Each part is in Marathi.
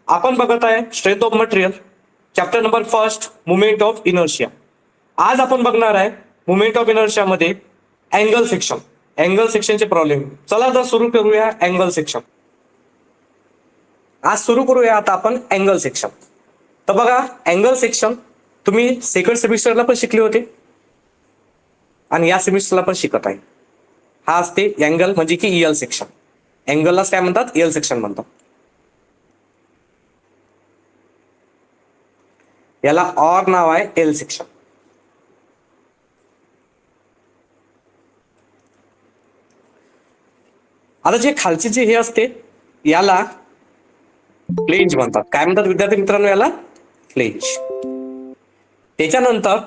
आपण बघत आहे strength of material, chapter number first, movement of inertia. आज आपण बघणार आहे मुवमेंट ऑफ इनर्शिया मध्ये अँगल सेक्शन. अँगल सेक्शनचे प्रॉब्लेम. चला तर सुरू करूया अँगल सेक्शन. आज सुरू करूया आता आपण अँगल सेक्शन. तर बघा, अँगल सेक्शन तुम्ही सेकंड सेमिस्टरला पण शिकले होते आणि या सेमिस्टरला पण शिकत आहे. हा असते अँगल म्हणजे की इयल सेक्शन. अँगललाच काय म्हणतात? इयल सेक्शन म्हणतात. याला ऑर नाव आहे एल सेक्शन. आता जे खालचे जे हे असते याला फ्लेंज म्हणतात. काय म्हणतात विद्यार्थी मित्रांनो? याला फ्लेंज. त्याच्यानंतर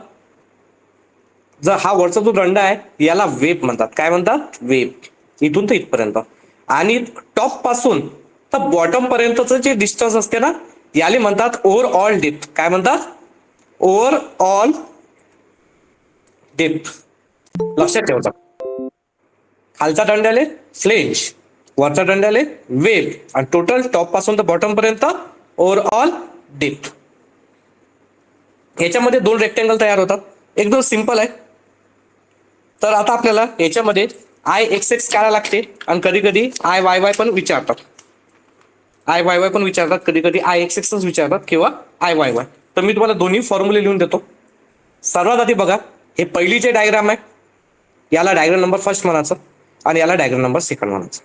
जर हा वरचा जो दंड आहे याला वेब म्हणतात. काय म्हणतात? वेब. इथून तर इथपर्यंत. आणि टॉप पासून तर बॉटम पर्यंतचं जे डिस्टन्स असते ना याला म्हणतात ओव्हरऑल डेप्थ. काय म्हणतात? Overall depth. लक्षात ठेवायचं. खालचा दंडाले फ्लेंज, वरचा दंडाले वेब आणि टोटल टॉप पासून तर बॉटम पर्यंत ओव्हरऑल डेप्थ. याच्यामध्ये दोन रेक्टँगल तयार होतात. एकदम सिंपल आहे. तर आता आपल्याला याच्यामध्ये आय एक्स एक्स काढायला लागते आणि कधी कधी आय वाय वाय पण विचारतात. आय वाय वाय पण विचारतात, कधी कधी आय एक्स एक्सच विचारतात किंवा आय वाय वाय. तर मी तुम्हाला दोन्ही फॉर्म्युले लिहून देतो. सर्वात आधी बघा, हे पहिलीचे डायग्राम आहे. याला डायग्राम नंबर फर्स्ट म्हणायचं आणि याला डायग्राम नंबर सेकंड म्हणायचं.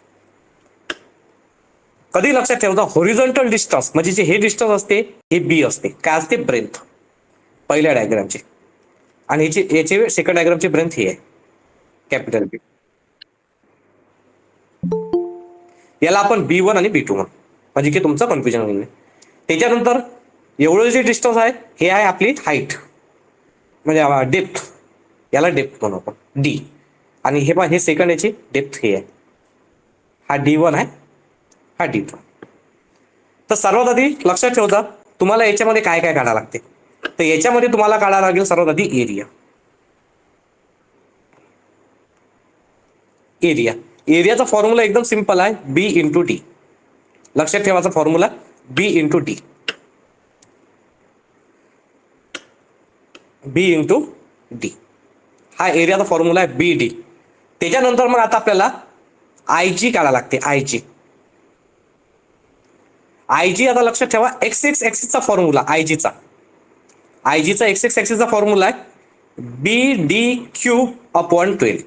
कधी लक्षात ठेवता, हॉरिझॉन्टल डिस्टन्स म्हणजे जे हे डिस्टन्स असते हे बी असते. काय असते? ब्रेंथ. पहिल्या डायग्रामचे. आणि याचे सेकंड डायग्रामची ब्रेंथ ही आहे, कॅपिटल बी. याला आपण B1 आणि B2 म्हणू, म्हणजे की तुमचं कन्फ्युजन होईल नाही. त्याच्यानंतर एवढं जे डिस्टन्स आहे हे आहे आपली हाईट म्हणजे डेप्थ. याला डेप्थ म्हणू आपण, डी. आणि हे सेकंड याची डेप्थ हे आहे. हा D1 आहे, हा D2. तर सर्वात आधी लक्षात ठेवता तुम्हाला याच्यामध्ये काय काय काढावं लागते. तर याच्यामध्ये तुम्हाला काढावं लागेल सर्वात आधी एरिया. एरियाचा फॉर्म्युला एकदम सिंपल आहे, बी इंटू डी. लक्षात ठेवायचा फॉर्म्युला बी इंटू डी. बी इंटू डी हा एरियाचा फॉर्म्युला आहे, बी डी. त्याच्यानंतर मग आता आपल्याला आयजी काढायला लागते. आयजी आता लक्षात ठेवा, एक्स एक्स ऍक्सिसचा फॉर्म्युला आयजीचा एक्स एक्स ऍक्सिसचा फॉर्म्युला आहे बी डी क्यूब अपॉन 12.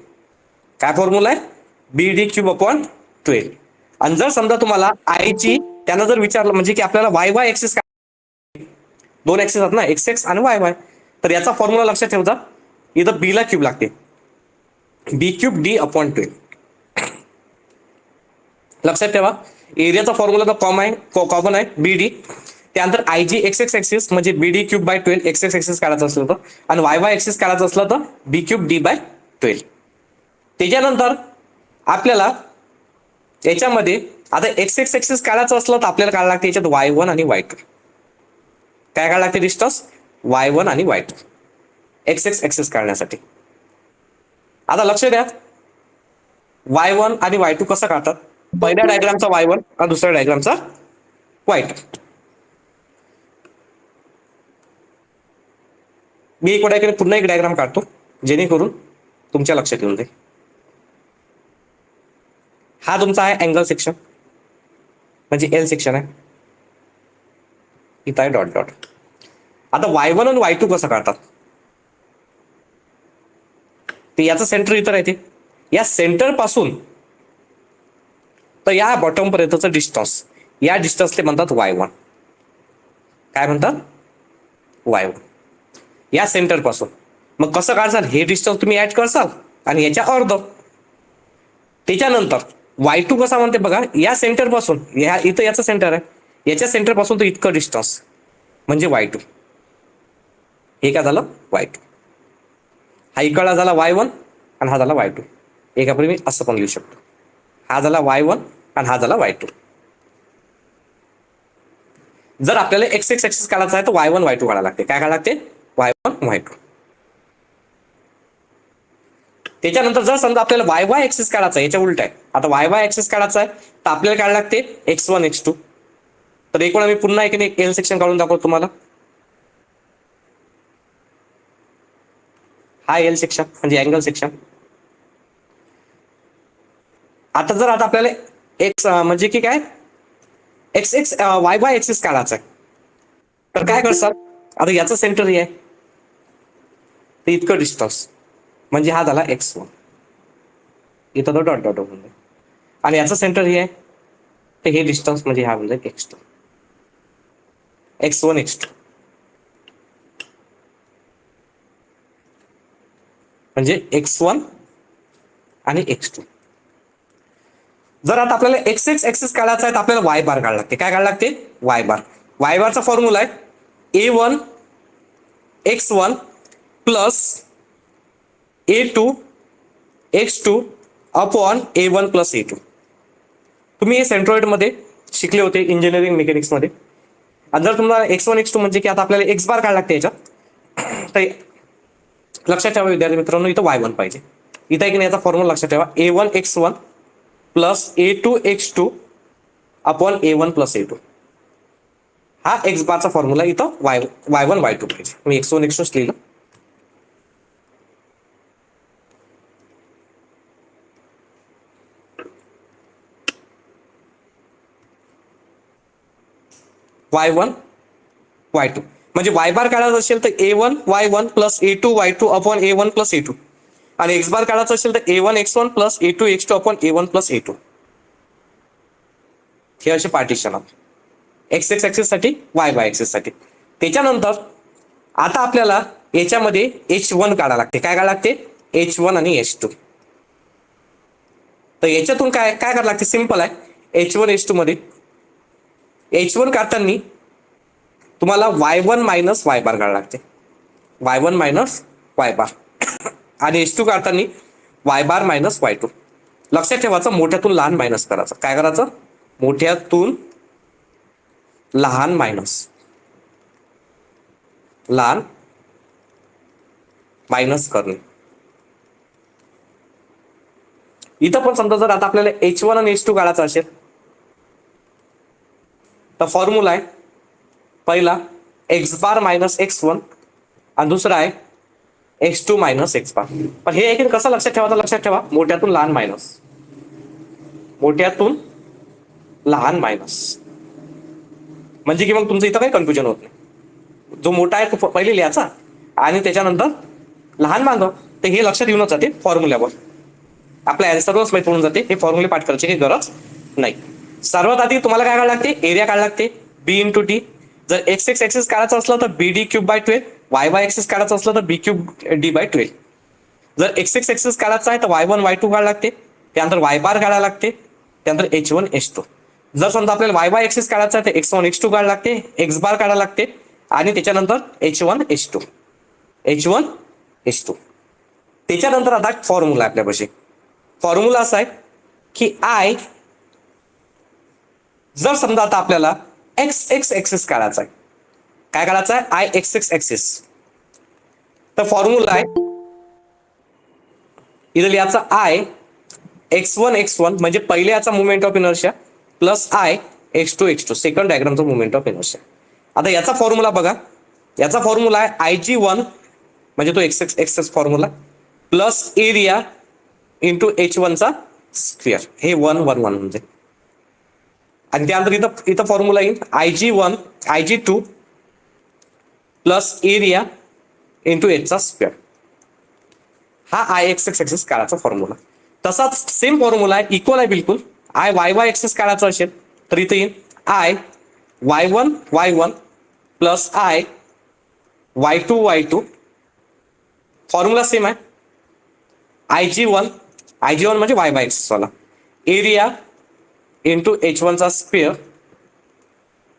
काय फॉर्म्युला आहे? B D cube upon 12. आणि जर समजा तुम्हाला आयजी त्यांना जर विचारलं म्हणजे की आपल्याला वाय वाय ऍक्सिस काय, दोन ऍक्सिस आहेत ना, एक्स एक्स आणि वाय वाय. तर याचा फॉर्म्युला लक्षात ठेवता, इथं बी ला क्यूब लागते, बी क्यूब डी अपॉन 12. लक्षात ठेवा एरियाचा फॉर्म्युला तर कॉमन आहे बी डी. त्यानंतर आयजी एक्स एक्स ऍक्सिस म्हणजे B D cube by 12 X x axis काढायचं असलं तर, आणि वाय वाय ऍक्सिस काढायचं असलं तर बी क्यूब डी बाय 12. त्याच्यानंतर आपल्याला याच्यामध्ये आता एक्स एक्स ऍक्सिस काढायचं असलं तर आपल्याला काढायला लागते याच्यात y1 आणि y2. काय काढायला लागते डिस्टन्स? y1 आणि y2 एक्स एक्स ऍक्सिस काढण्यासाठी. आता लक्ष द्या, y1 आणि y2 कसं काढतात? पहिल्या डायग्रामचा y1 आणि दुसऱ्या डायग्रामचा y2. मी एक पुन्हा एक डायग्राम काढतो जेणेकरून तुमच्या लक्षात येऊन जाईल. हा तुमचा आहे अँगल सेक्शन म्हणजे एल सेक्शन आहे. इथं आहे डॉट डॉट. आता y1 आणि y2 कसं काढतात? ते याचं सेंटर इथं राहते. या सेंटर पासून तर या बॉटम पर्यंतचं डिस्टन्स, या डिस्टन्सले म्हणतात y1. काय म्हणतात? y1. या सेंटर पासून मग कसं काढसाल? हे डिस्टन्स तुम्ही ऍड करसाल आणि याच्या अर्ध. त्याच्यानंतर y2 कसा म्हणते बघा, या सेंटर पासून इथं याचं सेंटर आहे, याच्या सेंटर पासून तर इतकं डिस्टन्स म्हणजे y2. हे काय झालं? y2. हा इकडला झाला y1 आणि हा झाला y2. एकापूर्वी मी असं पण लिहू शकतो, हा झाला y1 आणि हा झाला y2. जर आपल्याला एक्स एक्स ऍक्सिस काढायचा आहे तर y1 y2 काढायला लागते. काय काढायला लागते? y1 y2. त्याच्यानंतर जर समजा आपल्याला वाय वाय ऍक्सिस काढायचा आहे, याच्या उलट आहे. आता वाय वाय ऍक्सिस काढायचा आहे तर आपल्याला काढायला लागते x1 x2. तर एक वेळा मी पुन्हा एक एल सेक्शन काढून दाखवतो तुम्हाला. हा एल सेक्शन म्हणजे अँगल सेक्शन. आता जर आपल्याला एक्स म्हणजे की काय x x Y by axis काढायचा आहे, तर काय करतात, आता याचं सेंटर हे आहे, तर इतकं डिस्टन्स म्हणजे हा झाला x1, इथं तो डॉट डॉट होऊन जाईल. आणि याचं सेंटर हे आहे, तर हे डिस्टन्स म्हणजे हा होऊन जाईल x2, x1 x2 म्हणजे x1 आणि x2. जर आता आपल्याला एक्स एक्स एक्सिस काढायचा आहे तर आपल्याला वाय बार काढायला लागते. काय काढायला लागते? वाय बार. वाय बारचा फॉर्म्युला आहे a1 x1 plus a2 x2 upon a1 plus a2. तुम्ही हे सेंट्रॉइड मध्ये शिकले होते इंजिनिअरिंग मेकॅनिक्स मध्ये. आणि जर तुम्हाला x1 x2 म्हणजे की आता आपल्याला एक्स बार काढायला लागते याच्यात, तर लक्षात ठेवा विद्यार्थी मित्रांनो, इथं y1 पाहिजे. इथं एक याचा फॉर्म्युला लक्षात ठेवा, a1 x1 plus a2 x2 upon a1 plus a2. हा एक्स बारचा फॉर्म्युला इथं y1 y2 पाहिजे. मी x1 x2 लिहिलं. y1 y2 म्हणजे y बार काढायचा असेल तर a1 y1 plus a2 y2 upon a1 plus a2. आणि एक्स बार काढायचा असेल तर a1 x1 plus a2 x2 upon a1 plus a2. हे असे पार्टिशन आहेत एक्स एक्स ऍक्सिस साठी, वाय बाय ऍक्सिस साठी. त्याच्यानंतर आता आपल्याला याच्यामध्ये h1 काढायला लागते. काय काढायला लागते? h1 आणि h2. तर याच्यातून काय काय करायला लागते? सिंपल आहे. h1 h2 मध्ये h1 काढताना तुम्हाला y1 मायनस y बार काढायला लागते. y1 मायनस y बार. आणि h2 काढताना y बार मायनस y2. लक्षात ठेवायचं, मोठ्यातून लहान मायनस करायचं. काय करायचं? मोठ्यातून लहान मायनस, लहान मायनस करणे. इथं पण समजा जर आता आपल्याला h1 आणि h2 काढायचा असेल तर फॉर्म्युला आहे पहिला एक्स बार मायनस x1 आणि दुसरा आहे x2 मायनस एक्स बार. पण हे एक कसं लक्षात ठेवायचं? लक्षात ठेवा, मोठ्यातून लहान मायनस, मोठ्यातून लहान मायनस, म्हणजे की मग तुमचं इथं काही कन्फ्युजन होत नाही. जो मोठा आहे तो पहिले लिहायचा आणि त्याच्यानंतर लहान मागं. तर हे लक्षात येऊनच जाते फॉर्म्युल्यावर, आपल्या आन्सरवरच माहिती होऊन जाते. हे फॉर्म्युले पाठ करायची काही गरज नाही. सर्वात आधी तुम्हाला काय काढायला लागते? एरिया काढायला लागते, बी इंटू टी. जर एक्स एक्स ऍक्सिस काढायचं असलं तर B D cube by 12, Y by axis काढायचं असलं तर बी क्यूब डी बाय 12. जर एक्स एक्स ऍक्सिस काढायचं आहे तर y1 y2 काढायला लागते, त्यानंतर y बार काढायला लागते, त्यानंतर h1 h2. जर समजा आपल्याला y बाय ऍक्सिस काढायचं आहे तर x1 x2 काढायला लागते, एक्स बार काढायला लागते आणि त्याच्यानंतर h1 h2, h1 h2. त्याच्यानंतर आता फॉर्म्युला आपल्यापाशी. फॉर्म्युला असा आहे की आय, जर समजा आता आपल्याला एक्स एक्स ऍक्सिस काढायचा आहे, काय काढायचं आहे? I x x axis. तर फॉर्म्युला आहे इथं लिहायचा आय x1 x1 म्हणजे पहिले याचा moment of inertia plus I x2 x2 second डायग्रामचा मुवमेंट ऑफ इनर्शिया. आता याचा फॉर्म्युला बघा, याचा फॉर्म्युला आहे IG1 म्हणजे तो X X axis formula plus area into h1 चा स्क्वेअर. हे 1 1 1 म्हणजे. आणि त्यानंतर इथं इथं फॉर्म्युला येईल IG1 IG2 plus area into h चा स्क्वेअर. हा आय एक्स एक्स ऍक्सिस काढायचा फॉर्म्युला. तसाच सेम फॉर्म्युला आहे, इक्वल आहे बिलकुल. आय वाय वाय ऍक्सिस काढायचा असेल तर इथे येईल I y1 y1 plus I y2 y2. Formula same आहे. IG1 IG1 म्हणजे वाय बाय एक्सिस वाला, एरिया इंटू h1 चा square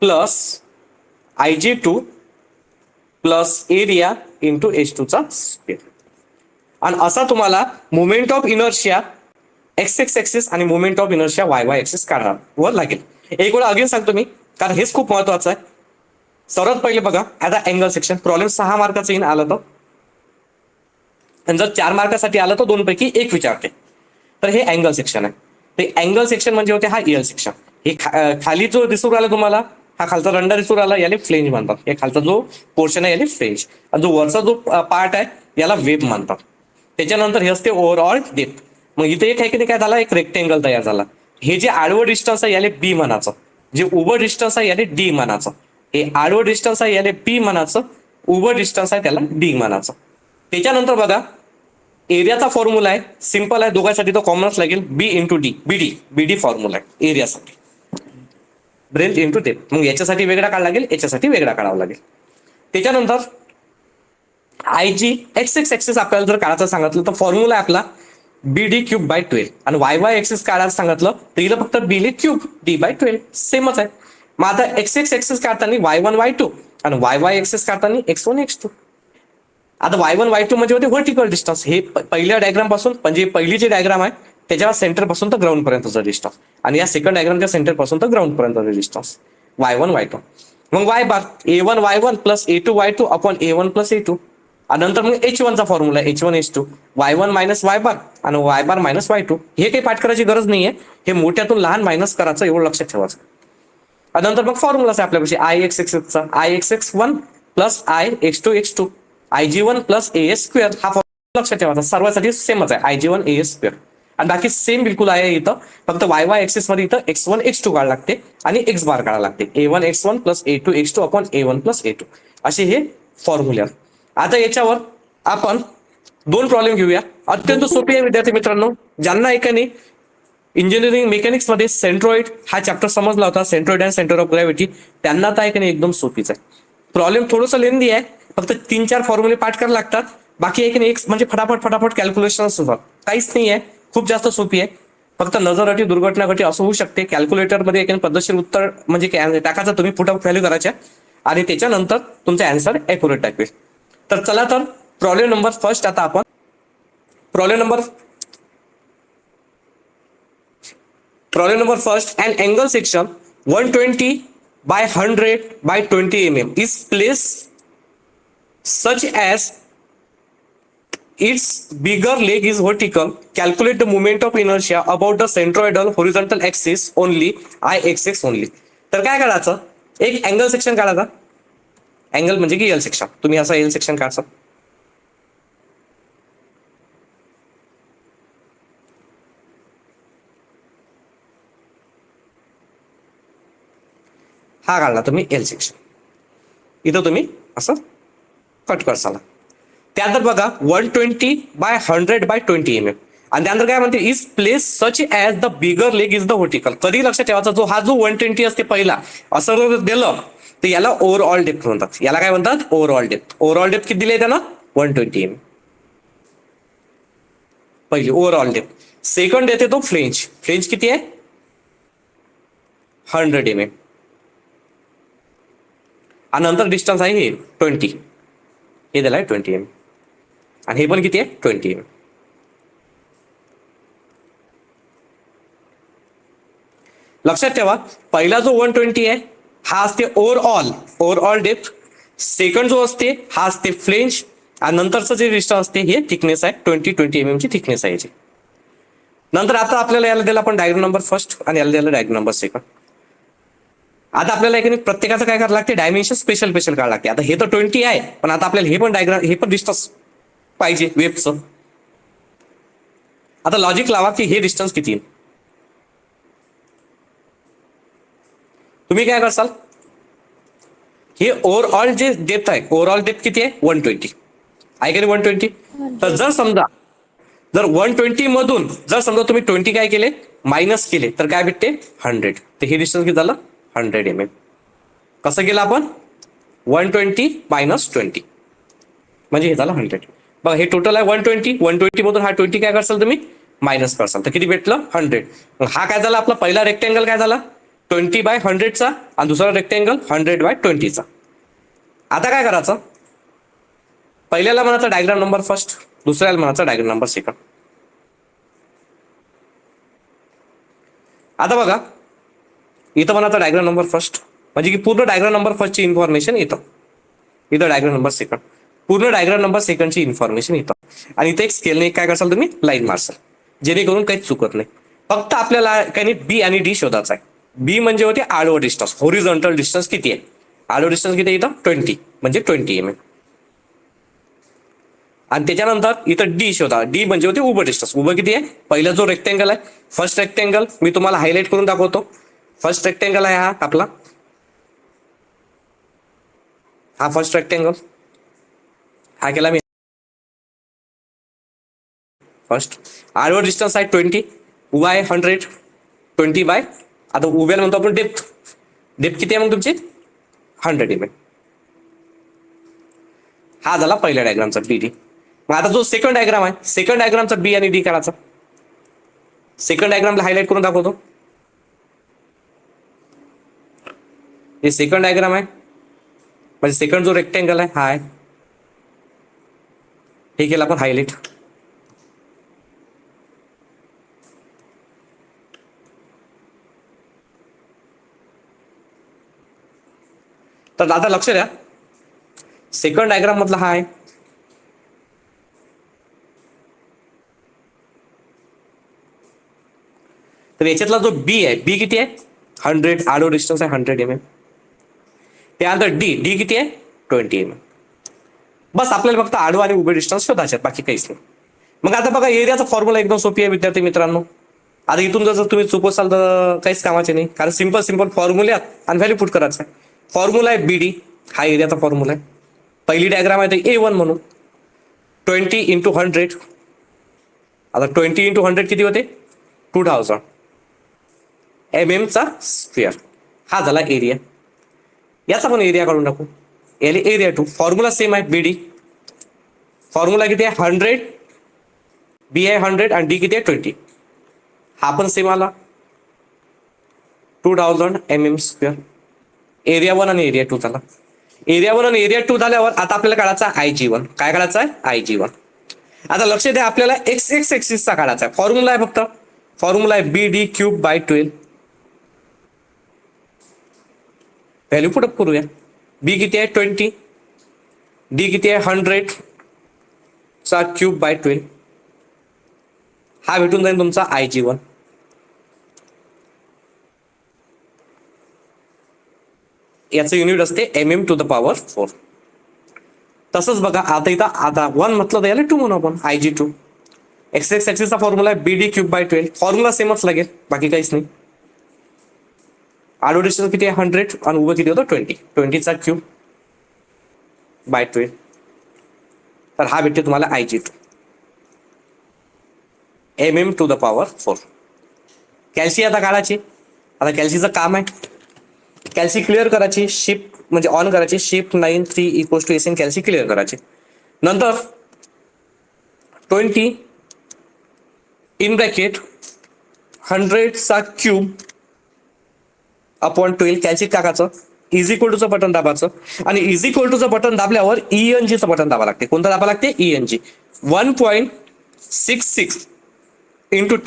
plus IG2 plus area into h2 चा स्क्वेअर. आणि असा तुम्हाला moment of inertia x x axis आणि moment of inertia y y axis काढावं लागेल. एक वेळा अगेन सांगतो मी, कारण हेच खूप महत्वाचं आहे. सर्वात पहिले बघा आता अँगल सेक्शन. प्रॉब्लेम 6 मार्काचा येईन आलं तर, आणि जर 4 मार्कासाठी आलं तर 2 पैकी 1 विचारते. तर हे अँगल सेक्शन आहे. ते अँगल सेक्शन म्हणजे होते हा एल सेक्शन. हे खाली जो दिसून राहिला तुम्हाला हा खालचा रंडा रिसोर आला याला फ्लेंज म्हणतात. हे खालचा जो पोर्शन आहे याला फ्लेंज, आणि जो वरचा जो पार्ट आहे याला वेब म्हणतात. त्याच्यानंतर हे असते ओव्हरऑल डेप्थ. मग इथे एक आहे की काय झाला, एक रेक्टेंगल तयार झाला. हे जे आडवं डिस्टन्स आहे याला बी म्हणायचं, जे उभं डिस्टन्स आहे याला डी म्हणायचं. हे आडवं डिस्टन्स आहे याला बी म्हणायचं, उभं डिस्टन्स आहे त्याला डी म्हणायचं. त्याच्यानंतर बघा एरियाचा फॉर्म्युला आहे, सिंपल आहे, दोघांसाठी तो कॉमनच लागेल, बी इंटू डी. बीडी फॉर्म्युला आहे एरियासाठी, ब्रेथ इंटू डेप्थ. मग याच्यासाठी वेगळा काढावा लागेल, याच्यासाठी वेगळा काढावा लागेल. त्याच्यानंतर आयजी एक्स एक्स एक्सिस आपल्याला जर काढायचं सांगितलं तर फॉर्म्युला आहे आपला बीडी क्यूब बाय 12, आणि वाय वाय एक्सिस काढायला सांगितलं तर इथं फक्त बीले क्यूब डी बाय 12 सेमच आहे. मग आता एक्स एक्स एक्सिस काढताना y1 y2 आणि वाय वाय एक्सिस काढताना x1 x2. आता y1 y2 म्हणजे होते व्हर्टिकल डिस्टन्स, हे पहिल्या डायग्राम पासून म्हणजे पहिली जी डायग्राम आहे त्याच्या सेंटर पासून तर ग्राउंड पर्यंतचा डिस्टन्स, आणि या सेकंड डायग्रामच्या सेंटर पासून तर ग्राउंड पर्यंतचा डिस्टन्स y1 y2. मग y बार a1 y1 plus a2 y2 upon a1 plus a2. आणि नंतर मग h1 चा formula h1 h2 y1 minus y बार आणि y बार मायनस y2. हे काही पाठ करायची गरज नाहीये, हे मोठ्यातून लहान मायनस करायचं एवढं लक्षात ठेवायचं. आणि नंतर मग फॉर्म्युलाच आहे आपल्यापाशी आय एक्स एक्सचा I x1 plus I x2 IG1 plus AS square. हा फॉर्म्युला लक्षात ठेवायचा, सर्वांसाठी सेमच आहे IG1 AS स्क्वेअर. आणि बाकी सेम बिलकुल आहे इथं, फक्त वाय वाय एक्सिस मध्ये इथं x1 x2 काढा लागते आणि x बार काढा लागते, a1 x1 plus a2 x2 upon a1 plus a2 असे हे फॉर्म्युले. आता याच्यावर आपण दोन प्रॉब्लेम घेऊया, अत्यंत सोपी आहे विद्यार्थी मित्रांनो. ज्यांना एकाने इंजिनिअरिंग मेकॅनिक्स मध्ये सेंट्रॉइड हा चॅप्टर समजला होता, centroid and centre of gravity, त्यांना तर एकाने एकदम सोपीच आहे. प्रॉब्लेम थोडंसं लेंदी आहे, फक्त 3-4 फॉर्म्युले पाठ करायला लागतात. बाकी एक म्हणजे फटाफट कॅल्क्युलेशन होतात, काहीच नाही आहे, खूप जास्त सोपी आहे. फक्त नजर अटी दुर्घटना घटी असं होऊ शकते. कॅल्क्युलेटर मध्ये एक पद्धतशीर उत्तर म्हणजे टाकायचं तुम्ही, पुट ऑफ व्हॅल्यू करायच्या आणि त्याच्यानंतर तुमचा अँसर ॲक्युरेट टाकवेल. तर चला तर प्रॉब्लेम नंबर फर्स्ट. आता आपण problem number first, and angle section 120 by 100 by 20 mm is placed such as its bigger leg is vertical. Calculate the moment of inertia about the centroidal horizontal axis only, IXX only. तर काय करायचं, एक अँगल सेक्शन काढायचा. अँगल म्हणजे की एल सेक्शन, तुम्ही असं एल सेक्शन काढायचं. हा काढला तुम्ही एल सेक्शन, इथं तुम्ही असं कट करसाला. त्यानंतर बघा 120 by 100 by 20 mm, आणि त्यानंतर काय म्हणते, is place such as the bigger leg is the vertical. कधी लक्षात ठेवायचा, जो 120 असते पहिला असं जर दिलं तर याला ओव्हरऑल डेप्थ म्हणतात. याला काय म्हणतात, ओव्हरऑल डेप्थ. ओव्हरऑल डेप्थ किती दिली त्यांना, 120 mm पहिली ओव्हरऑल डेप्थ. सेकंड येते तो फ्लेंज किती आहे, 100 mm, आणि नंतर डिस्टन्स आहे हे 20, हे दिलाय 20 mm, आणि हे पण किती आहे 20 mm. लक्षात ठेवा, पहिला जो 120 आहे हा असते ओव्हरऑल डेप्थ. सेकंड जो असते हा असते फ्लेंज, आणि नंतरचं जे डिस्टन्स असते हे थिकनेस आहे 20 mm ची थिकनेस आहे याची. नंतर आता आपल्याला याला दिला आपण डायग्राम नंबर फर्स्ट आणि याला दिला डायग्राम नंबर सेकंड. आता आपल्याला एक प्रत्येकाचं काय करावं लागते, डायमेन्शन स्पेशल काढावं लागते. आता हे तर 20 आहे, पण आता आपल्याला हे पण डायग्राम, हे पण डिस्टन्स पाहिजे वेबचं. आता लॉजिक लावा की हे डिस्टन्स किती आहे. तुम्ही काय करसाल, हे ओव्हरऑल जे डेप्थ आहे, ओव्हरऑल डेप्थ किती आहे 120 आहे का नाही 120. तर जर 120 मधून जर समजा तुम्ही 20 काय केले, मायनस केले, तर काय भेटते 100. तर हे डिस्टन्स किती झालं 100 mm. कसं केलं आपण, 120 मायनस 20 म्हणजे हे झालं 100. बघा हे टोटल आहे 120 मधून हा 20 काय करसाल तुम्ही मायनस करसाल, तर किती भेटलं 100. मग हा काय झाला आपला पहिला रेक्टेंगल काय झाला 20 by 100 चा, आणि दुसरा रेक्टेंगल 100 by 20 चा. आता काय करायचं, पहिल्याला म्हणायचं डायग्राम नंबर फर्स्ट, दुसऱ्याला म्हणायचं डायग्राम नंबर सेकंड. आता बघा इथं म्हणायचं डायग्राम नंबर फर्स्ट, म्हणजे की पूर्ण डायग्राम नंबर फर्स्टची इन्फॉर्मेशन इथं डायग्राम नंबर सेकंड, पूर्ण डायग्राम नंबर सेकंडची इन्फॉर्मेशन इथं, आणि इथे एक स्केलने काय करसाल तुम्ही लाईन मारसाल, जेणेकरून काहीच चुकत नाही. फक्त आपल्याला काही बी आणि डी शोधायचा आहे. बी म्हणजे होते आडवं डिस्टन्स, होरिझॉन्टल डिस्टन्स किती आहे, आडवं डिस्टन्स किती आहे इथं 20 म्हणजे 20 mm. आणि त्याच्यानंतर इथं डी शोधा, डी म्हणजे होते उभं डिस्टन्स, उभं किती आहे, पहिला जो रेक्टेंगल आहे फर्स्ट रेक्टेंगल मी तुम्हाला हायलाइट करून दाखवतो. फर्स्ट रेक्टेंगल आहे हा आपला, हा फर्स्ट रेक्टेंगल हा केला मी फर्स्ट. आडवं डिस्टन्स आहे 20, उभा आहे 100, 20 बाय आता उभ्याला म्हणतो आपण डेप्थ, डेप्थ किती आहे मग तुमची 100 mm. हा झाला पहिल्या डायग्रामचा बी डी. मग आता जो सेकंड डायग्राम आहे, सेकंड डायग्रामचा बी आणि डी करायचा. सेकंड डायग्रामला हायलाइट करून दाखवतो. हे सेकंड डायग्राम आहे, म्हणजे सेकंड जो रेक्टेंगल आहे हा आहे, हे केलं आपण हायलाइट. तर आता लक्ष द्या, सेकंड डायग्राम मधला हा आहे, तर याच्यातला जो बी आहे, बी किती आहे 100, आडो डिस्टन्स आहे 100 mm. त्यानंतर डी, डी किती आहे 20 mm. बस आपल्याला फक्त आडवा आणि उभे डिस्टन्स शोधायचे, बाकी काहीच नाही. मग आता बघा एरियाचा फॉर्म्युला एकदम सोपी आहे विद्यार्थी मित्रांनो. आता इथून जर तुम्ही चुकवसाल तर काहीच कामाचे नाही, कारण सिंपल फॉर्म्युल्यात आणि व्हॅल्यू पुट करायचं आहे. फॉर्म्युला आहे बी डी, हा एरियाचा फॉर्म्युला आहे. पहिली डायग्राम आहे ते A1 म्हणून 20 × 100. आता 20 × 100 किती होते 2000 mm चा स्क्वेअर. हा झाला एरिया. याचा पण एरिया काढून टाकू, एरिया 2. फॉर्म्युला सेम आहे बी डी, फॉर्म्युला किती आहे 100, बी आहे 100 आणि डी किती आहे 20. हा पण सेम आला 2000 mm स्क्वेअर. एरिया 1 आणि एरिया 2 झाला. एरिया 1 आणि एरिया 2 झाल्यावर आता आपल्याला काढायचा IG1. काय काढायचा आहे IG1. आता लक्ष द्या, आपल्याला एक्स एक्स एक्सिसचा काढायचा आहे. फॉर्म्युला आहे फक्त, फॉर्म्युला आहे BD3/12. व्हॅल्यू पुट अप करूया. बी किती आहे 20, डी किती आहे 100/3/12. हा भेटून जाईल तुमचा IG1. याचं युनिट असते mm²4. तसंच बघा आता इथं आता 1 म्हटलं तर याला 2 म्हणू आपण, IG2. एक्स एक्स एक्सिसचा फॉर्म्युला आहे BD3/12. फॉर्म्युला सेमच लागेल, बाकी काहीच नाही. आडवं डिस्टन्स किती आहे 100 आणि उभं किती होतं 20, 20/3/12. तर हा भेटते तुम्हाला IG2 mm²4. कॅल्सी आता काढायची. आता कॅल्सीचं काम आहे, कॅल्सी क्लिअर करायची, शिफ्ट म्हणजे ऑन करायची, शिफ्ट 9 3 = SN कॅल्सी क्लिअर करायची. नंतर 20 इन ब्रॅकेट 100/3/12 कॅल्सी टाकायचं, = बटन दाबायचं. आणि = बटन दाबल्यावर ENGचं बटन दाबा लागते. कोणतं दाबा लागते ENG. 1.66 ×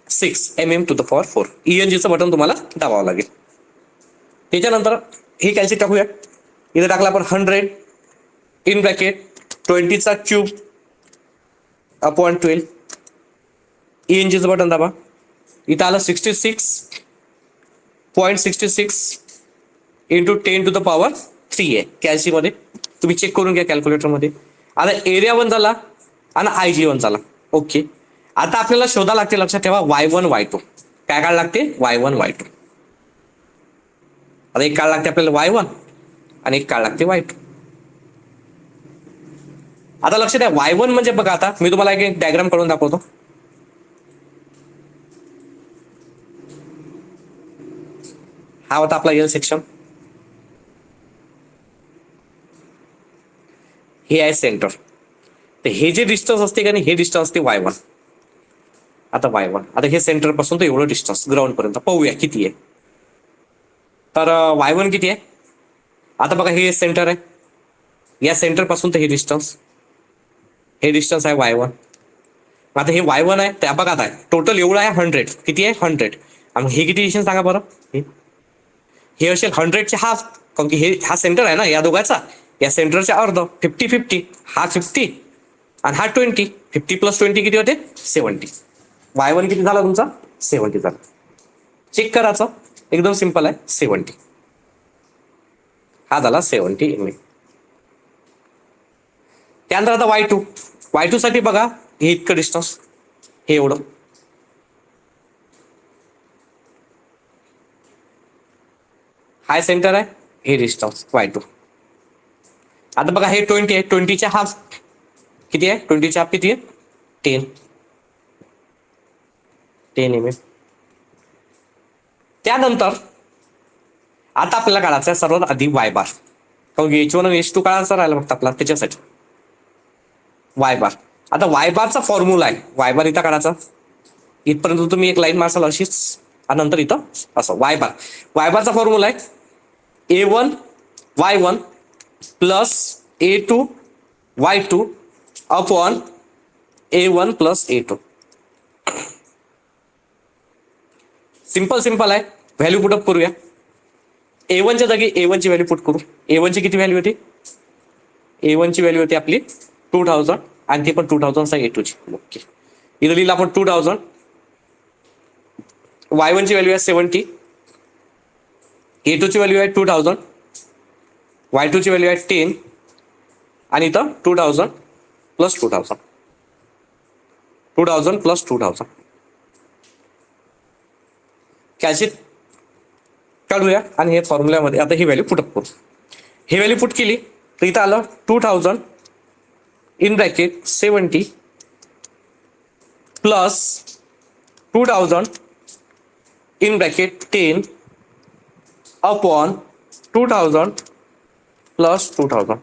10⁻6 mm²4. ENGचं बटन तुम्हाला दाबावं लागेल. त्याच्यानंतर हे कॅल्सी टाकूया. इथे टाकला आपण 100 इन ब्रॅकेट 20/3/12 ENGचं बटन दाबा. इथं आलं 66.66 × 10⁻3 आहे कॅल्सीमध्ये. तुम्ही चेक करून घ्या कॅल्क्युलेटरमध्ये. आता एरिया 1 झाला आणि IG1 झाला. ओके. आता आपल्याला शोधा लागते, लक्षात ठेवा, Y1 Y2. काय काढ लागते Y1 Y2. आता एक काढ लागते आपल्याला Y1 आणि एक काढ लागते Y2. आता लक्षात द्या, Y1 म्हणजे बघा, आता मी तुम्हाला एक डायग्राम काढून दाखवतो. हा होता आपला L सेक्शन, हे आहे सेंटर. तर हे जे डिस्टन्स असते का नाही, हे डिस्टन्स असते Y1. आता Y1, आता हे सेंटर पासून तर एवढं डिस्टन्स ग्राउंड पर्यंत पाहूया किती आहे. तर Y1 किती आहे, आता बघा हे सेंटर आहे, या सेंटर पासून तर हे डिस्टन्स आहे Y1. आता हे Y1 आहे, त्या बघा आता टोटल एवढं आहे 100. किती आहे 100. आणि हे किती डिस्टन्स सांगा बरं. हे असेल 100चे हाफ, कारण की हे हा सेंटर आहे ना या दोघांचा, या सेंटरचे अर्ध 50-50. हा 50 आणि हा 20. 50 + 20 किती होते 70. Y1 किती झाला तुमचा 70 झाला. चेक करायचं, एकदम सिंपल आहे, 70. हा झाला 70 mm. त्यानंतर आता Y2 साठी बघा, हे इतकं डिस्टन्स, हे एवढं, हाय सेंटर आहे, हे डिस्टन्स Y2. आता बघा हे 20 आहे, 20च्या हाफ किती आहे, 20च्या हाफ किती आहे, 10 mm. त्यानंतर आता आपल्याला काढायचं आहे सर्वात आधी Y बार, कारण H1 आणि H2 काढायचा राहिला फक्त आपला, त्याच्यासाठी Y बार. आता Y बारचा फॉर्म्युला आहे, Y बार इथं काढायचा, इथपर्यंत तुम्ही एक लाईन मारसाल अशीच, आणि नंतर इथं असं Y बारचा फॉर्म्युला आहे A1 Y1 plus A2 Y2 upon A1 plus A2. Simple आहे, व्हॅल्यू पुटअप करूया. A1 च्या जागी A1 ची व्हॅल्यू पुट करू. A1 ची किती व्हॅल्यू होती, A1 ची व्हॅल्यू होती आपली 2000, आणि ती पण 2000 चा A2 ची. ओके, इथं लिहिलं आपण 2000. Y1 ची व्हॅल्यू आहे 70, A2 ची व्हॅल्यू आहे 2000, Y2 ची व्हॅल्यू आहे 10, आणि इथं 2000 प्लस 2000 प्लस 2000. कॅल्शियम काढूया, आणि हे फॉर्म्युल्यामध्ये आता ही व्हॅल्यू पुटअप करू. ही व्हॅल्यू पुट केली तर इथं आलं 2000 in bracket 70 plus 2000 in bracket 10 upon 2000 plus 2000,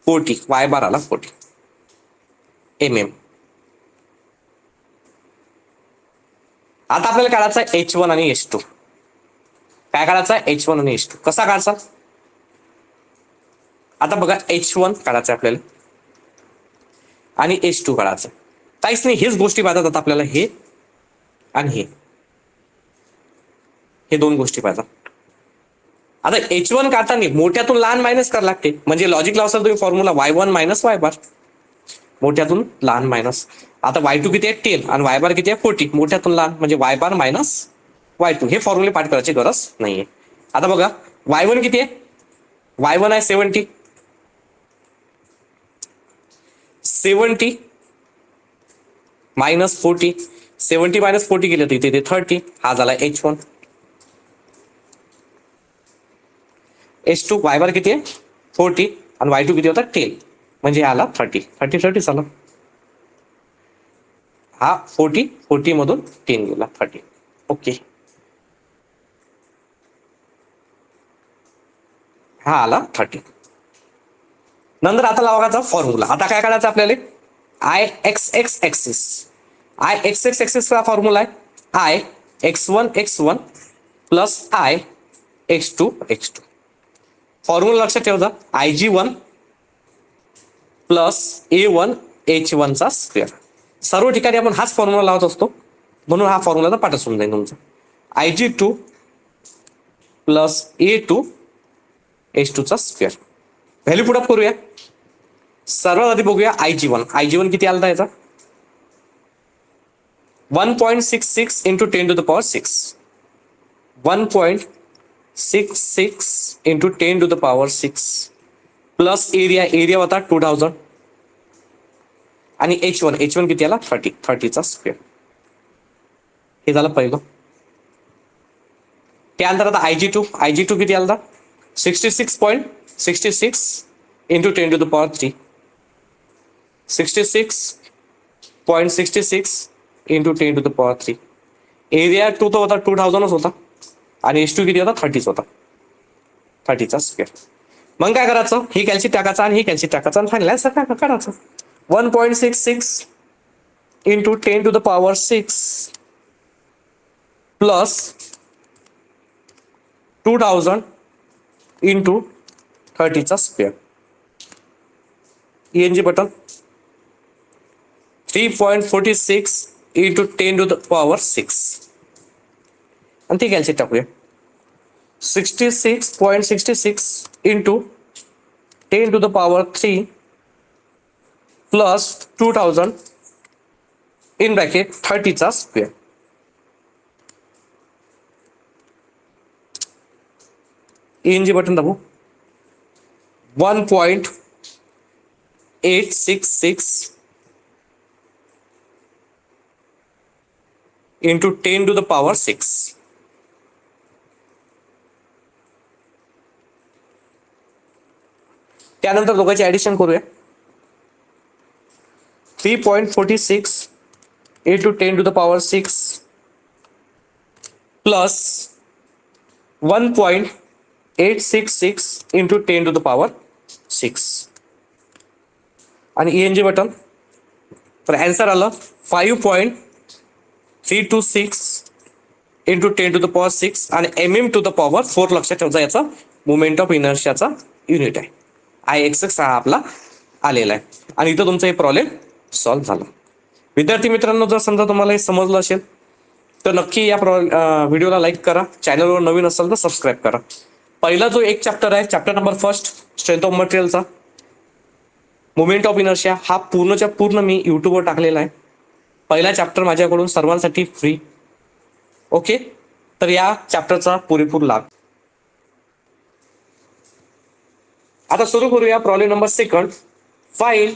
40. Y बार आला 40 mm. आता आपल्याला काढायचा H1 आणि H2. काय काढायचा, H1 आणि H2 कसा काढायचा. आता बघा H1 काढायचं आपल्याला, आणि H2 काढायचं. काहीच नाही, हेच गोष्टी पाहिजेत आता आपल्याला, हे आणि हे दोन गोष्टी पाहिजेत. आता H1 काढताना मोठ्यातून लहान मायनस करावं लागते, म्हणजे लॉजिक लावसाल तुम्ही फॉर्म्युला Y1 मायनस Y बार, मोठ्यातून लहान मायनस. आता Y2 किती आहे 10, आणि Y बार किती आहे 40, मोठ्यातून लहान म्हणजे Y बार मायनस Y2. हे फॉर्म्युले पाठ करायची गरज नाहीये. आता बघा Y1 किती आहे, Y1 आहे 70 मायनस 40, 70 मायनस 40 केलं तर इथे 30. हा झाला H1. H2 Y बार किती आहे 40, आणि Y2 किती होता 10, म्हणजे आला 30 झाला. हा 40 मधून 10 गेला 30. ओके, हा आला 30. नंतर आता लावायचा फॉर्म्युला. आता काय काढायचं आपल्याला, IXX चा फॉर्म्युला आहे IX1 प्लस IX2. फॉर्म्युला लक्षात ठेवायचा, IG1 प्लस A1 H1 चा स्क्वेअर. सर्व ठिकाणी आपण हाच फॉर्म्युला लावत असतो, म्हणून हा फॉर्म्युला पाठ असून जाईल तुमचा. IG2 प्लस A2 H2 चा स्क्वेअर. व्हॅल्यू पुट अप करूया. सर्वात आधी बघूया IG1 किती आला याचा, 1.66 into 10 to the power 6, 1.66 into 10 to the power 6 plus area होता 2000, आणि H1 किती आला 30 चा स्क्वेअर. हे झालं पहिलं. त्यानंतर आता IG2 किती आला 66.66 into 10 to the power 3, 66.66 into 10 to the power 3. Area 2 तो होता 2000 होता, आणि H2 किती होता 30 होता, 30 चा स्क्वेअर. मग काय करायचं, हे कॅल्शियम टाकायचं आणि हे कॅल्शियम टाकायचं, आणि फायनल आन्सर काय करायचं, 1.66 into 10 to the power 6 plus 2000 into 30 चा square. ENG button 3.46 into 10 to the power 6, आणि ते कॅल्शियम टाकूया. 66.66 into 10 to the power 3 plus 2000 in bracket 30 चा स्क्वेअर. ENG बटन दाबू. 1.866 into 10 to the power 6. त्यानंतर दोघांची ऍडिशन करूया. 3.46 into 10 to the power 6 plus 1.866 into 10 to the power 6 आणि ENG बटन. तर आन्सर आलं 5.326 into 10 to the power 6 आणि mm to the power 4 लक्षात ठेवायचा. याचा मोमेंट ऑफ इनर्शियाचा युनिट आहे. IXX हा आपला आलेला आहे. आणि इथं तुमचा हे प्रॉब्लेम सॉल्व्ह झाला. विद्यार्थी मित्रांनो, जर समजा तुम्हाला हे समजलं असेल तर नक्की या व्हिडिओला लाईक करा. चॅनलवर नवीन असेल तर सबस्क्राईब करा. पहिला जो एक चॅप्टर आहे, चॅप्टर नंबर 1 स्ट्रेंथ ऑफ मटेरियलचा मोमेंट ऑफ इनर्शिया, हा पूर्णच्या पूर्ण मी युट्यूबवर टाकलेला आहे. पहिला चॅप्टर माझ्याकडून सर्वांसाठी फ्री. ओके, तर या चॅप्टरचा पुरेपूर लाभ. आता सुरू करूया problem number 2. Find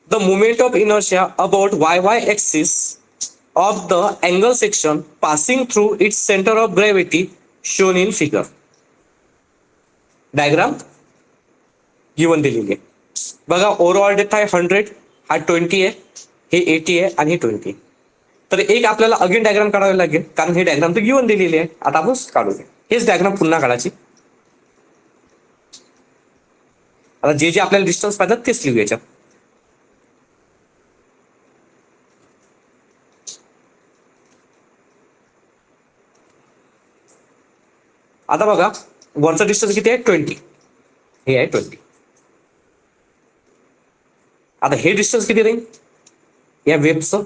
the moment of inertia about YY axis of the angle section passing through its center of gravity shown in figure. Diagram given दिलेली आहे. बघा, ओव्हरऑल डेप्थ आहे 100, हा 20 आहे, हे 80 आहे आणि हे 20 आहे. तर एक आपल्याला अगेन डायग्राम काढावी लागेल, कारण हे डायग्राम तर गिवन दिलेली आहे. आता आपण काढूया. हेच डायग्राम पुन्हा काढायची. आता जे जे आपल्याला डिस्टन्स पाहिजे तेच लिहू याच्यात. आता बघा, वरचा डिस्टन्स किती आहे? 20. हे आहे 20. आता हे डिस्टन्स किती राहील या वेबचं?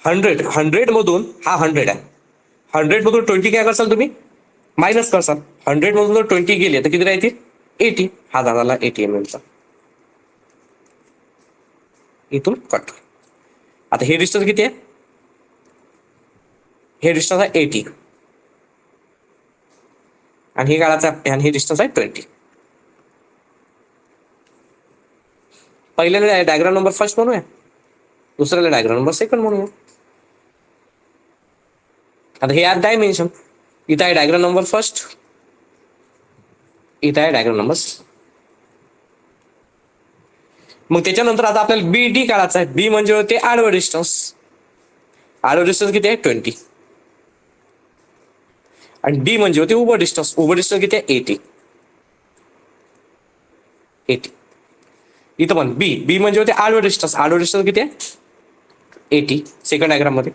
100 मधून हा 100 आहे. 100 मधून 20 काय करसाल तुम्ही? मायनस करसाल. 100 मधून जर 20 गेले तर किती राहतील? 80. हा झाला 80 mm चा. इथून कट. आता हे डिस्टन्स किती आहे? हे डिस्टन्स आहे 80 आणि हे काढायचं आहे, आणि हे डिस्टन्स आहे 20. पहिल्याला डायग्राम नंबर 1 म्हणूया, दुसऱ्याला डायग्राम नंबर 2 म्हणूया. आता हे आहे डायमेन्शन. इथं आहे डायग्राम नंबर 1, इथं आहे डायग्राम नंबर 2. मग त्याच्यानंतर आता आपल्याला BD काढायचं आहे. बी म्हणजे होते आडवं डिस्टन्स. आडवं डिस्टन्स किती आहे? 20. आणि डी म्हणजे होते उभं डिस्टन्स. उभं डिस्टन्स किती आहे? 80. इथं पण बी म्हणजे होते आडवं डिस्टन्स. आडवं डिस्टन्स किती आहे? 80 सेकंड डायग्राम मध्ये.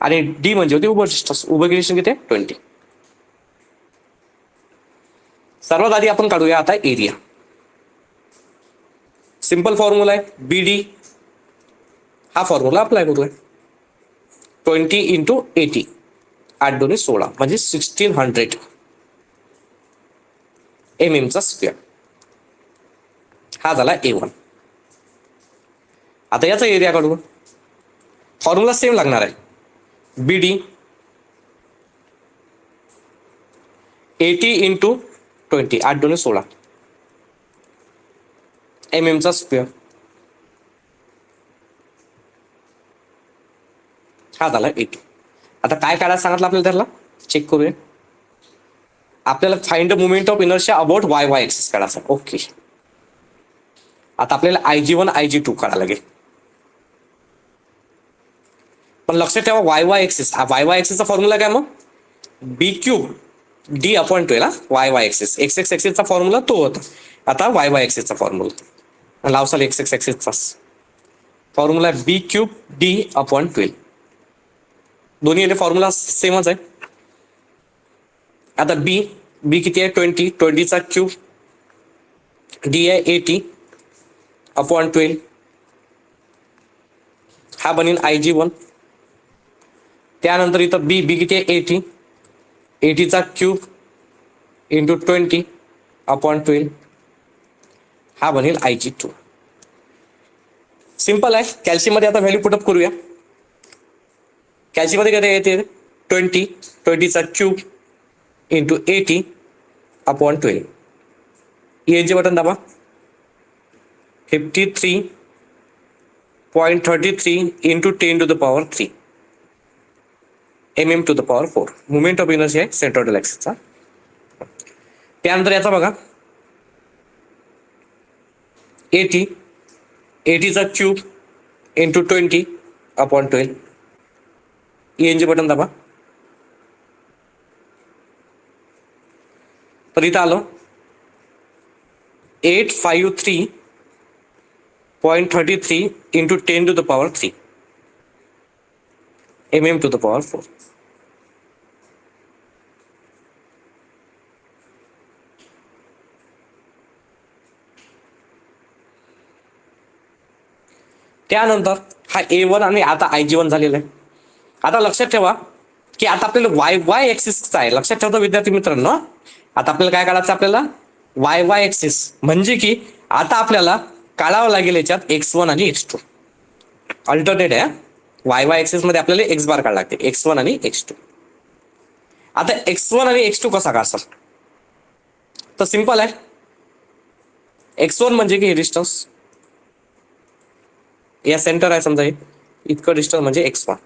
आणि डी म्हणजे होते उभं डिस्टन्स. उभं डिस्टन्स किती आहे? 20. सर्वात आधी आपण काढूया आता एरिया. सिंपल फॉर्म्युला आहे BD. हा फॉर्म्युला अप्लाय करूया. 20 into 80, 8 2 16 म्हणजे 1600 mm चा स्क्वेअर. हा झाला A1. आता याचा एरिया काढू. फॉर्म्युला सेम लागणार आहे. BD 80 into 20, 8 2 16 mm चा स्क्वेअर. हा झाला 80. आता काय काढायला सांगितलं आपल्याला? त्याला चेक करूया. आपल्याला find the moment of inertia about YY axis काढायचा. ओके, आता आपल्याला IG1 IG2 काढायला लागेल. पण लक्षात ठेवा YY एक्सिस चा फॉर्म्युला काय? मग B3D/12. YY एक्सिस XX एक्सिसचा फॉर्म्युला तो होता. आता YY एक्सिसचा फॉर्म्युला लावसाल. XX एक्सिसचा फॉर्म्युला B3D/12. दोन्ही फॉर्म्युला सेमच आहे. आता बी किती आहे? 20 चा क्यूब. डी आहे 80/12. हा बनेल IG1. त्यानंतर इथं बी किती आहे? 80 चा क्यूब इंटू 20/12. हा बनेल IG2. सिंपल आहे. कॅल्शियम मध्ये आता व्हॅल्यू पुटअप करूया. कॅल्शियम मध्ये काय येते? 20चा cube into 80 upon 12. ENG button दाबा. 53.33 into 10 to the power 3 mm to the power 4. Moment of energy आहे सेंट्रोइडल ऍक्सिसचा. त्यानंतर याचा बघा 80चा cube into 20 upon 12. ENG button दाबा. तर इथं आलो 853.33 into 10 to the power 3 mm to the power 4. त्यानंतर हा A1 आणि आता IG1 झालेला आहे. आता लक्षात ठेवा की आता आपल्याला वाय ऍक्सिसचा आहे. लक्षात ठेवता विद्यार्थी मित्रांनो, आता आपल्याला काय काढायचं, आपल्याला वाय ऍक्सिस म्हणजे की आता आपल्याला काढावं लागेल याच्यात x1 आणि x2 अल्टरनेट आहे. वाय ऍक्सिस मध्ये आपल्याला एक्स बार काढायला लागते, x1 आणि x2. आता x1 आणि x2 कसा काढाल तर सिंपल आहे. x1 म्हणजे की हे डिस्टन्स या सेंटर आहे समजा, हे इतकं डिस्टन्स म्हणजे x1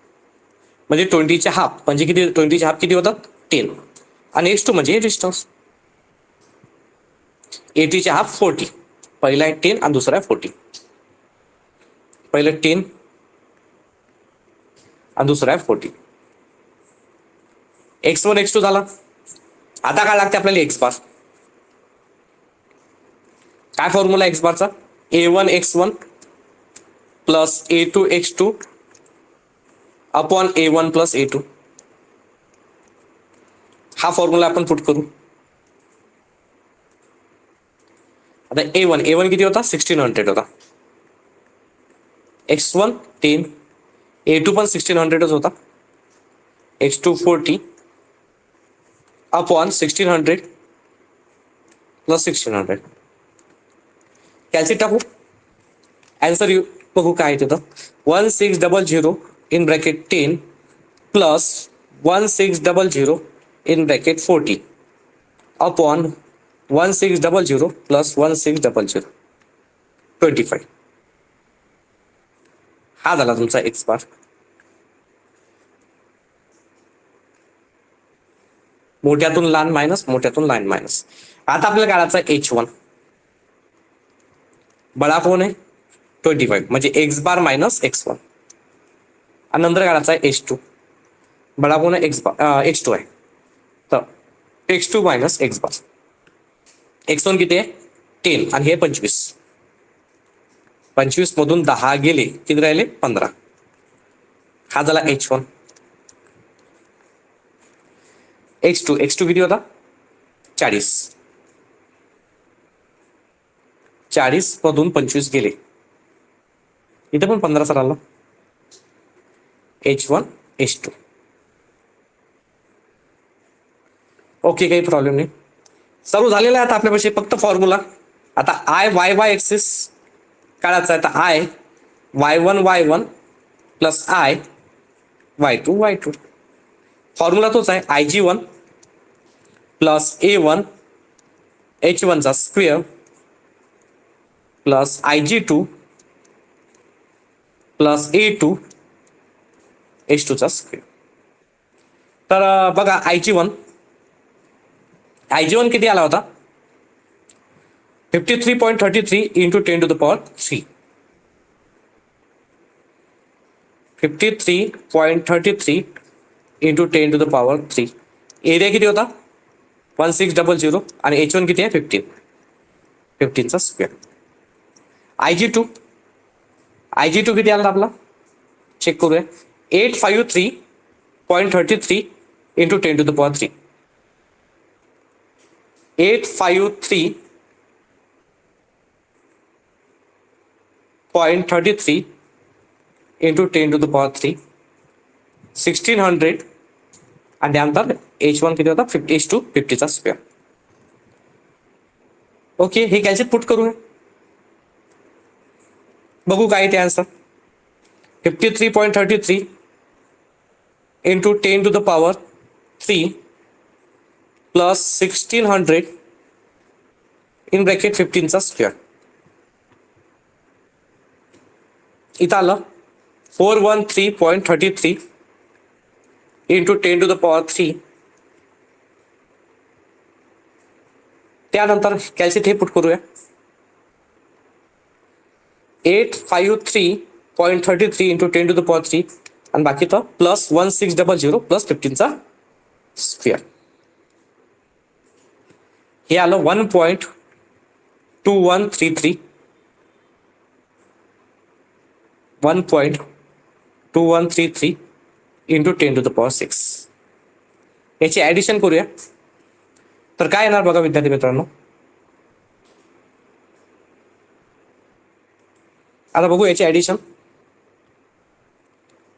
म्हणजे 20चे हाफ म्हणजे किती, 20चे हाफ किती होतात 10 आणि x2 म्हणजे हे डिस्टन्स 80चे हाफ 40. पहिला आहे 10 आणि दुसरा आहे 40. पहिलं 10 आणि दुसरा आहे 40. x1 x2 झाला. आता काय लागते आपल्याला एक्स बार. काय फॉर्म्युला एक्स बारचा, A1 x1 plus A2 x2 upon A1 plus A2. हा फॉर्म्युला आपण पुट करू. आता A1 किती होता 1600 होता. x1 10, A2 पण 1600च होता. x2 40 upon 1600 plus 1600. कॅल्सी टाकू, आन्सर बघू काय तिथं. 1600 in bracket 10 plus 1600 in bracket 40 upon 1600 plus 1600 25. हा झाला तुमचा एक्स बार. मोठ्यातून लहान मायनस, मोठ्यातून लहान मायनस. आता आपल्याला काढायचा H1. बडा कोण आहे 25 म्हणजे एक्स बार मायनस x1. आणि नंतर काढायचा आहे H2. बडा कोण आहे x2 आहे तर x2 मायनस एक्स बार. x1 किती आहे 10 आणि हे 25. 25 मधून 10 गेले किती राहिले 15. हा झाला H1. x2 किती होता 40. 40 मधून 25 गेले, इथे पण 15 राहिला. H1 H2. ओके, काही प्रॉब्लेम नाही. सर्व झालेलं आहे. आता आपल्यापाशी फक्त फॉर्म्युला. आता आय वाय एक्सिस काढायचा आहे. तर I y1 plus I y2. Formula तोच आहे IG1 प्लस A1 H1 चा square plus IG2 plus A2 H2 चा स्क्वेअर. तर बघा IG1 किती आला होता 53.33 into 10 to the power 3. 53.33 into 10 to the power 3. Area किती होता 1600 आणि H1 किती आहे 15 चा स्क्वेअर. IG2 किती आला आपला चेक करूया. 853.33 into 10 to the power 3. 853.33 into 10 to the power 3 1600 आणि त्यानंतर H1 किती होता H2 50 चा स्क्वेअर. ओके, हे कॅल्सी पुट करूया. बघू काय ते answer. 53.33 into 10⁻³ plus 1600 in bracket 15चा स्क्वेअर. इथं आलं 413.33 इंटू 10⁻³. त्यानंतर कॅल्शियम हे पुट करूया 853.33 इंटू 10⁻³ आणि बाकी तर प्लस 1600 प्लस 15चा स्क्वेअर. हे आलं 1.2133 1.2133 इंटू 10⁻⁶. याची ऍडिशन करूया तर काय येणार बघा विद्यार्थी मित्रांनो. आता बघू याची ऍडिशन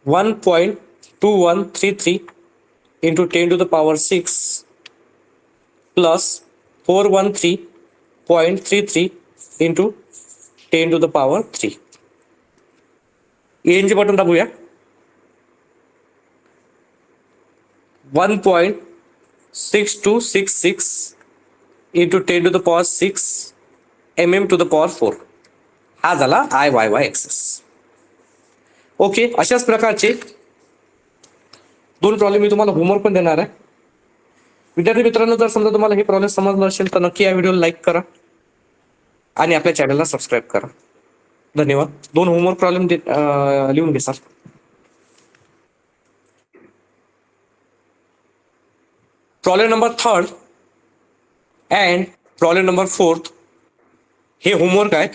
1.2133 इंटू 10⁻⁶ प्लस 413.33 इंटू 10⁻3. एनचे बटन दाबूया 1.6266 इंटू 10⁻⁶ mm⁴. हा झाला IYY एक्सेस. ओके, अशाच प्रकारचे 2 प्रॉब्लेम मी तुम्हाला होमवर्क पण देणार आहे. विद्यार्थी मित्रांनो, जर समजा तुम्हाला हे प्रॉब्लेम समजलं असेल तर नक्की या व्हिडिओला लाईक करा आणि आपल्या चॅनलला सबस्क्राईब करा. धन्यवाद. 2 होमवर्क प्रॉब्लेम लिहून घे sir. Problem number 3 and problem number 4 हे होमवर्क आहेत.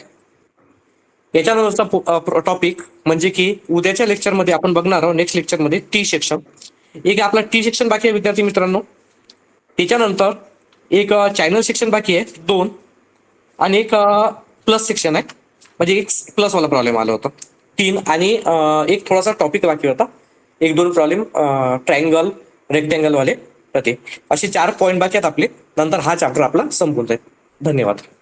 याच्यानंतरचा टॉपिक म्हणजे की उद्याच्या लेक्चरमध्ये आपण बघणार आहोत, नेक्स्ट लेक्चरमध्ये टी सेक्शन. एक आपला टी सेक्शन बाकी आहे विद्यार्थी मित्रांनो. त्याच्यानंतर एक चॅनल सेक्शन बाकी आहे 2 आणि एक प्लस सेक्शन आहे, म्हणजे एक प्लस वाला प्रॉब्लेम आला होता 3 आणि एक थोडासा टॉपिक बाकी होता. 1-2 प्रॉब्लेम ट्रायंगल रेक्टँगल वाले ते असे 4 पॉईंट बाकी आहेत आपले. नंतर हा चॅप्टर आपला संपून जाईल. धन्यवाद.